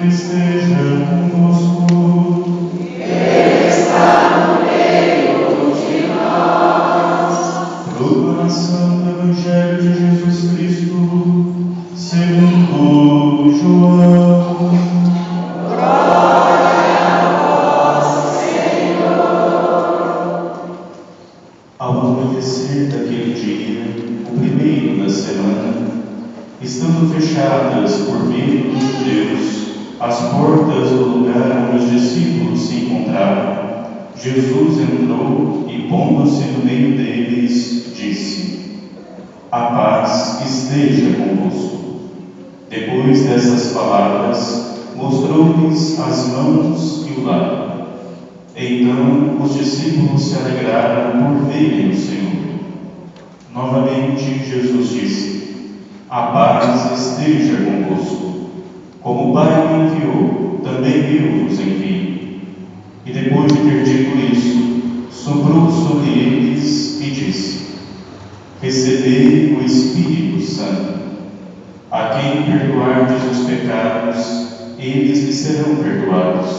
esteja convosco. Ele está no meio de nós. Proclamação do Evangelho de Jesus Cristo, segundo João. Glória a vós, Senhor. Ao anoitecer daquele dia, o primeiro da semana, estando fechadas por medo dos judeus as portas do lugar onde os discípulos se encontravam, Jesus entrou e, pondo-se no meio deles, disse: A paz esteja convosco. Depois dessas palavras, mostrou-lhes as mãos e o lado. Então os discípulos se alegraram por verem o Senhor. Novamente Jesus disse: A paz esteja convosco. Como o Pai me enviou, também eu vos envio. E depois de ter dito isso, soprou sobre eles e disse: Recebei o Espírito Santo. A quem perdoardes os pecados, eles lhe serão perdoados.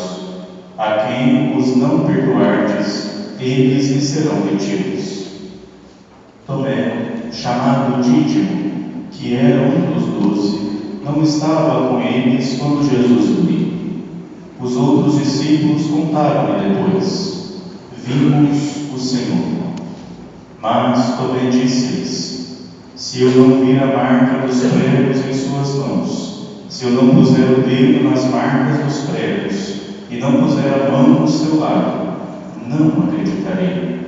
A quem os não perdoardes, eles lhe serão retidos. Tomé, chamado Dídimo, que era um dos 12, não estava com eles quando Jesus dormia. Os outros discípulos contaram-lhe depois: Vimos o Senhor. Mas Tomé disse-lhes: Se eu não vir a marca dos pregos em suas mãos, se eu não puser o dedo nas marcas dos pregos, e não puser a mão no seu lado, não acreditarei.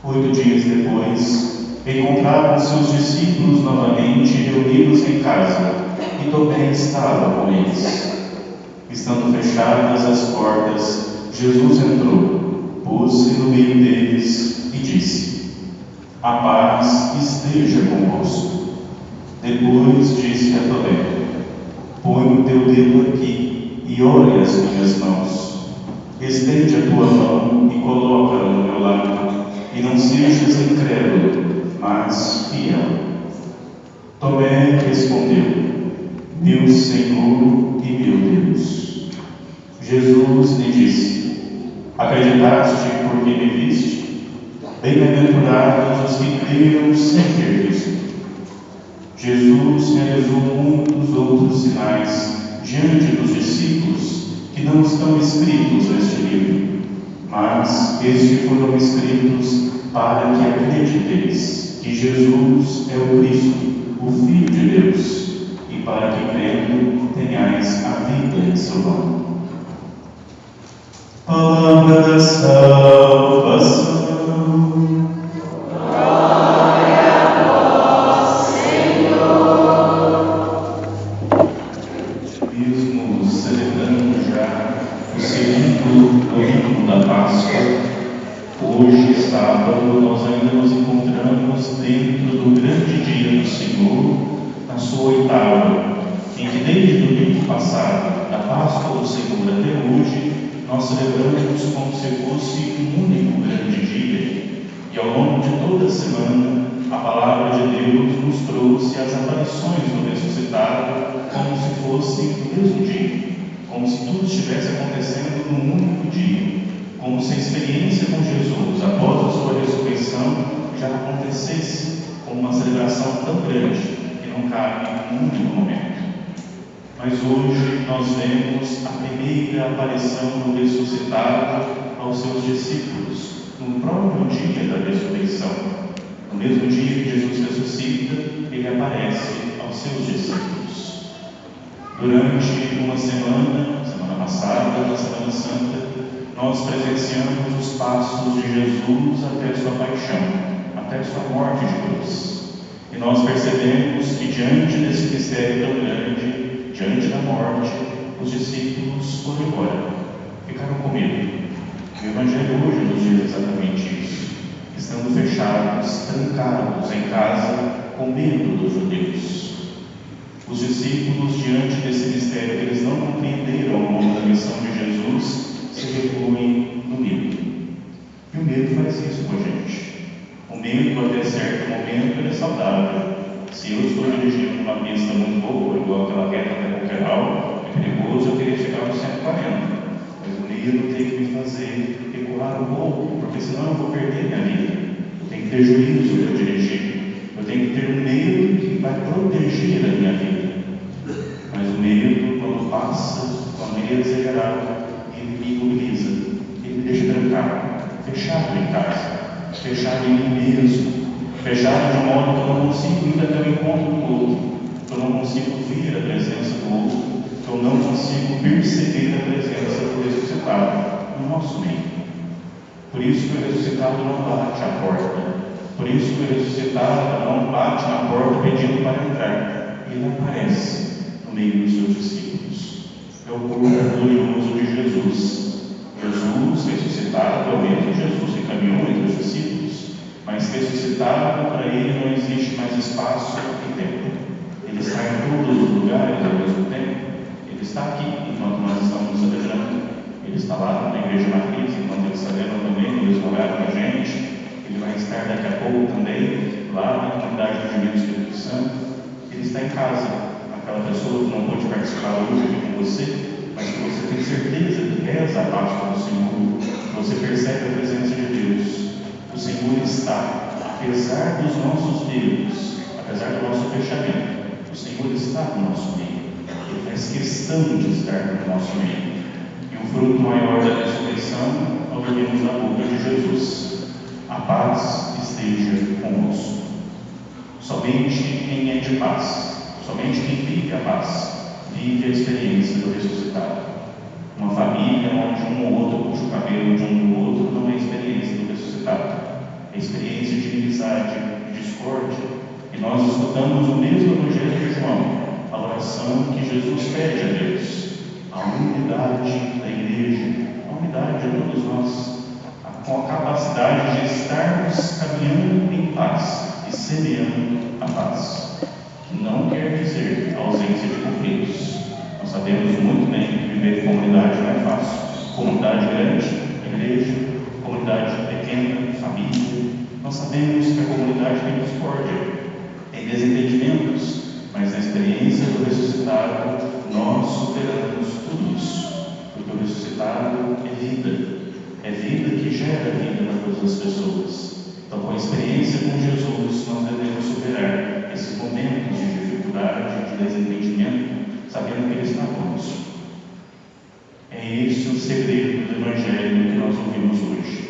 8 dias depois, encontravam-se os discípulos novamente reunidos em casa, e Tomé estava com eles. Estando fechadas as portas, Jesus entrou, pôs-se no meio deles e disse: A paz esteja convosco. Depois disse a Tomé: Põe o teu dedo aqui e olha as minhas mãos. Estende a tua mão e coloca-a no meu lado, e não sejas incrédulo, mas fiel. Tomé respondeu: Meu Senhor e meu Deus. Jesus lhe disse: Acreditaste porque me viste? Bem-aventurados os que creram sem ter visto. Jesus realizou muitos outros sinais diante dos discípulos que não estão escritos neste livro, mas estes foram escritos para que acrediteis que Jesus é o Cristo, o Filho de Deus, e para que, crendo, tenhais a vida em seu nome. Palavra da salvação. Glória a vós, Senhor. Mesmo celebrando já o segundo domingo da Páscoa, hoje, sábado, nós ainda nos encontramos dentro do grande dia do Senhor, na sua oitava, em que desde o domingo passado, da Páscoa do Senhor até hoje, nós celebramos como se fosse um único grande dia. E ao longo de toda a semana, a palavra de Deus nos trouxe as aparições do ressuscitado como se fosse no mesmo dia, como se tudo estivesse acontecendo num único dia, como se a experiência com Jesus após a sua ressurreição já acontecesse como uma celebração tão grande que não cabe em um único momento. Mas hoje nós vemos a primeira aparição do ressuscitado aos seus discípulos, no próprio dia da ressurreição. No mesmo dia que Jesus ressuscita, ele aparece aos seus discípulos. Durante uma semana passada, na Semana Santa, nós presenciamos os passos de Jesus até sua paixão, até sua morte de cruz. E nós percebemos que diante desse mistério tão grande, diante da morte, os discípulos foram embora, ficaram com medo. O Evangelho hoje nos diz exatamente isso. Estando fechados, trancados em casa, com medo dos judeus. Os discípulos, diante desse mistério que eles não compreenderam ao longo da missão de Jesus, se recuem no medo. E o medo faz isso com a gente. O medo, até certo momento, ele é saudável. Se eu estou dirigindo uma pista muito boa, igual aquela reta até Coqueiral, é perigoso, eu medo tem que me fazer recuar um pouco, porque senão eu vou perder minha vida. Eu tenho que ter juízo para dirigir. Eu tenho que ter um medo que vai proteger a minha vida. Mas o medo, quando passa, quando ele é exagerado, ele me imobiliza, ele me deixa trancado, fechado em casa, fechado em mim mesmo, fechado de um modo que eu não consigo ir até o encontro do outro, que eu não consigo ver a presença do outro, que eu não consigo perceber a presença do ressuscitado no nosso meio. Por isso que o ressuscitado não bate à porta. Por isso que o ressuscitado não bate na porta pedindo para entrar. Ele aparece no meio dos seus discípulos. É o corpo glorioso de Jesus. Jesus ressuscitado é o mesmo Jesus que caminhou entre os discípulos, mas ressuscitado, para ele não existe mais espaço e tempo. Ele está em todos os lugares ao mesmo tempo. Ele está aqui enquanto nós estamos celebrando. Ele está lá na igreja matriz enquanto eles celebram também no mesmo horário que a gente. Ele vai estar daqui a pouco também lá na comunidade do Divino Espírito Santo. Ele está em casa, aquela pessoa que não pôde participar hoje aqui com você, mas que você tem certeza que reza a Páscoa do Senhor, você percebe a presença de Deus. O Senhor está, apesar dos nossos medos, apesar do nosso fechamento, o Senhor está no nosso meio. Ele faz questão de estar no nosso meio. E o fruto maior da ressurreição, nós ouvimos na boca de Jesus: a paz esteja convosco. Somente quem é de paz, somente quem vive a paz, vive a experiência do ressuscitado. Uma família onde um ou outro puxa o cabelo de um do outro não é experiência do ressuscitado. É experiência de inimizade, de discórdia. E nós escutamos o mesmo Evangelho de João, a oração que Jesus pede a Deus: a unidade da igreja, a unidade de todos nós, com a capacidade de estarmos caminhando em paz e semeando a paz, que não quer dizer ausência de conflitos. Nós sabemos muito bem que viver em comunidade não é fácil. Comunidade grande, igreja; comunidade pequena, família. Nós sabemos que a comunidade tem discórdia, tem desentendimentos, mas na experiência do ressuscitado nós superamos tudo isso, porque o ressuscitado é vida que gera vida para todas as pessoas. Então, com a experiência com Jesus, nós devemos superar esses momentos de dificuldade, de desentendimento, sabendo que Ele está conosco. É esse o segredo do Evangelho que nós ouvimos hoje.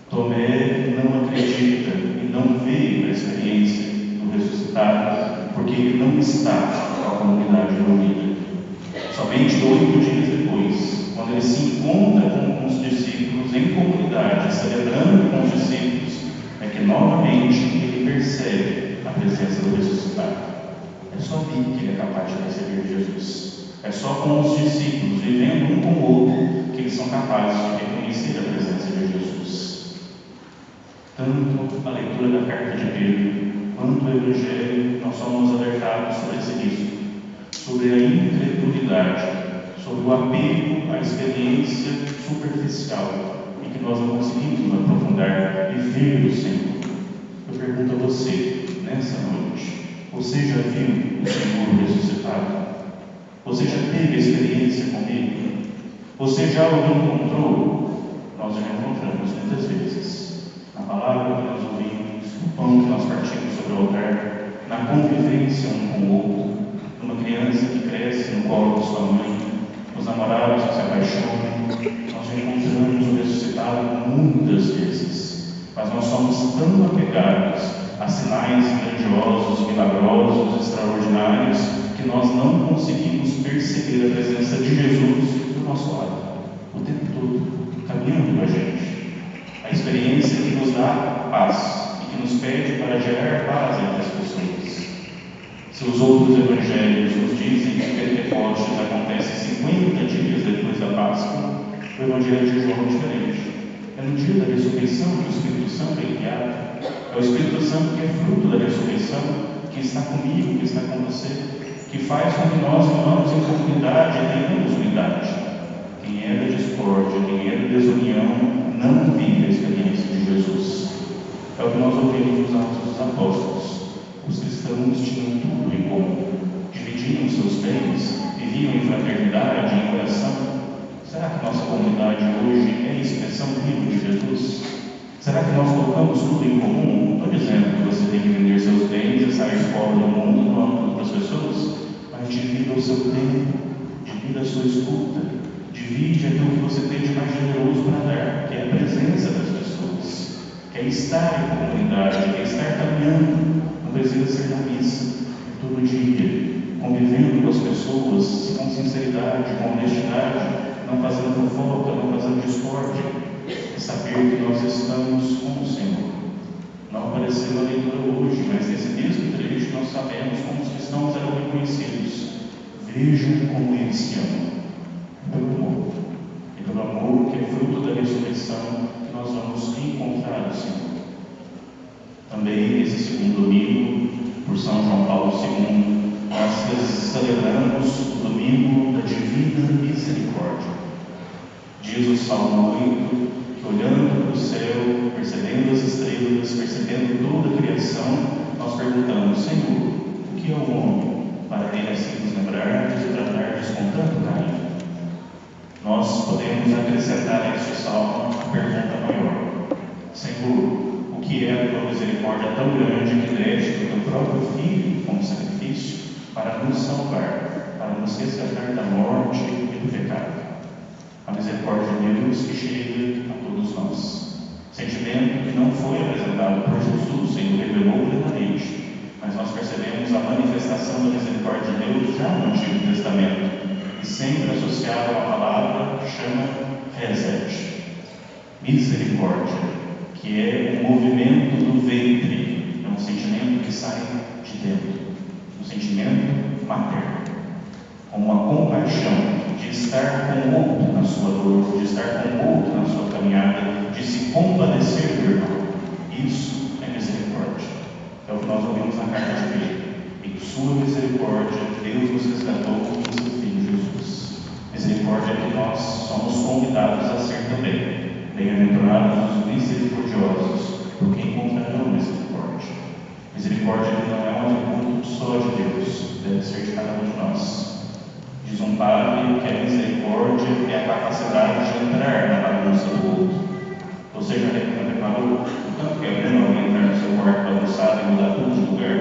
Tomé não acredita e não vê a experiência do ressuscitado, porque ele não está com a comunidade reunida. Somente 8 dias depois, quando ele se encontra com os discípulos em comunidade, celebrando com os discípulos, é que novamente ele percebe a presença do ressuscitado. É só ali que ele é capaz de receber Jesus. É só com os discípulos, vivendo um com o outro, que eles são capazes de reconhecer a presença de Jesus. Tanto a leitura da carta de Pedro quanto o Evangelho, nós somos alertados sobre esse risco, sobre a incredulidade, sobre o apego à experiência superficial, em que nós não conseguimos nos aprofundar e ver o Senhor. Eu pergunto a você, nessa noite: você já viu o Senhor ressuscitado? Você já teve experiência com Ele? Você já o encontrou? Nós já encontramos muitas vezes. Na palavra que nós ouvimos, no pão que nós partimos sobre o altar, na convivência um com o outro, numa criança que cresce no colo de sua mãe, nos namorados que se apaixonam. Nós já encontramos o ressuscitado muitas vezes, mas nós somos tão apegados a sinais grandiosos, milagrosos, extraordinários, que nós não conseguimos perceber a presença de Jesus do nosso lado, o tempo todo, caminhando com a gente. A experiência que nos dá paz e que nos pede para gerar paz entre as pessoas. Se os outros evangelhos nos dizem que Pentecostes acontece 50 dias depois da Páscoa, o Evangelho de João é diferente. É no dia da ressurreição que o Espírito Santo é enviado. É o Espírito Santo que é fruto da ressurreição, que está comigo, que está com você, que faz com que nós, irmãos, em comunidade, tenhamos unidade. Quem é da discórdia, quem é da desunião, não vive a experiência de Jesus. É o que nós ouvimos nos Atos dos Apóstolos. Os cristãos tinham tudo em comum, dividiam seus bens, viviam em fraternidade, em oração. Será que nossa comunidade hoje é a expressão viva de Jesus? Será que nós colocamos tudo em comum? Não estou dizendo que você tem que vender seus bens e sair fora do mundo e doar tudo para as pessoas, mas divida o seu tempo, divida a sua escuta, divide aquilo que você tem de mais generoso para dar, que é a presença das pessoas, que é estar em comunidade, que é estar caminhando. Não precisa ser na missa, todo dia, convivendo com as pessoas, com sinceridade, com honestidade, não fazendo fofoca, não fazendo discórdia. Saber que nós estamos com o Senhor. Não apareceu na leitura hoje, mas nesse mesmo trecho nós sabemos como os cristãos eram reconhecidos. Vejam como eles se amam. Pelo amor. E pelo amor que é fruto da ressurreição que nós vamos encontrar o Senhor. Também nesse segundo domingo, por São João Paulo II, nós celebramos o domingo da Divina Misericórdia. Diz o Salmo 8, que olhando para o céu, percebendo as estrelas, percebendo toda a criação, nós perguntamos: Senhor, o que é o homem para ele assim nos lembrardes e tratardes com tanto carinho? Nós podemos acrescentar a este salmo a pergunta maior: Senhor, o que é a tua misericórdia tão grande que deste o teu próprio Filho como sacrifício para nos salvar, para nos resgatar da morte e do pecado? A misericórdia de Deus que chega a todos nós. Sentimento que não foi apresentado por Jesus, Senhor revelou plenamente, mas nós percebemos a manifestação da misericórdia de Deus já no Antigo Testamento, e sempre associado a uma palavra que chama Hesed, misericórdia, que é um movimento do ventre, é um sentimento que sai de dentro, um sentimento materno, com uma compaixão de estar com o outro na sua dor, de estar com o outro na sua caminhada, de se compadecer do irmão. Isso é misericórdia. É o que nós ouvimos na carta de Pedro. Em sua misericórdia, Deus nos resgatou com o seu Filho Jesus. Misericórdia que nós somos convidados a ser também. Bem-aventurados os misericordiosos, porque encontrarão misericórdia. Misericórdia que não é um atributo só de Deus, deve ser de cada um de nós. Diz um padre que a misericórdia é a capacidade de entrar na bagunça do outro. Você já reparou o tanto que é pena alguém entrar no seu quarto bagunçado e mudar tudo de lugar?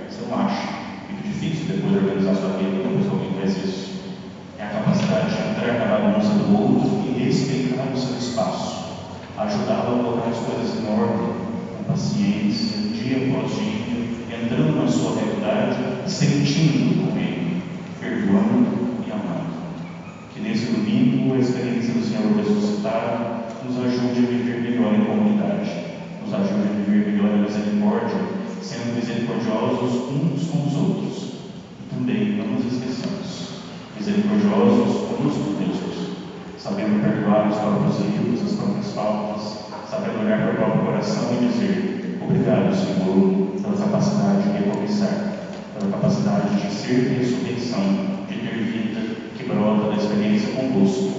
Você não acha? Fica difícil depois organizar sua vida depois que alguém faz isso. É a capacidade de entrar na bagunça do outro e respeitar o seu espaço, ajudá-lo a colocar as coisas em ordem, com paciência, dia após dia, entrando na sua realidade, sentindo com ele, perdoando. Que nesse domingo a experiência do Senhor ressuscitado nos ajude a viver melhor em comunidade, nos ajude a viver melhor em misericórdia, sendo misericordiosos uns com os outros. E também, não nos esqueçamos, misericordiosos conosco mesmos, sabendo perdoar os próprios erros, as próprias faltas, sabendo olhar para o próprio coração e dizer: obrigado, Senhor, pela capacidade de recomeçar, pela capacidade de ser ressurreição, de ter vida que brota da experiência convosco,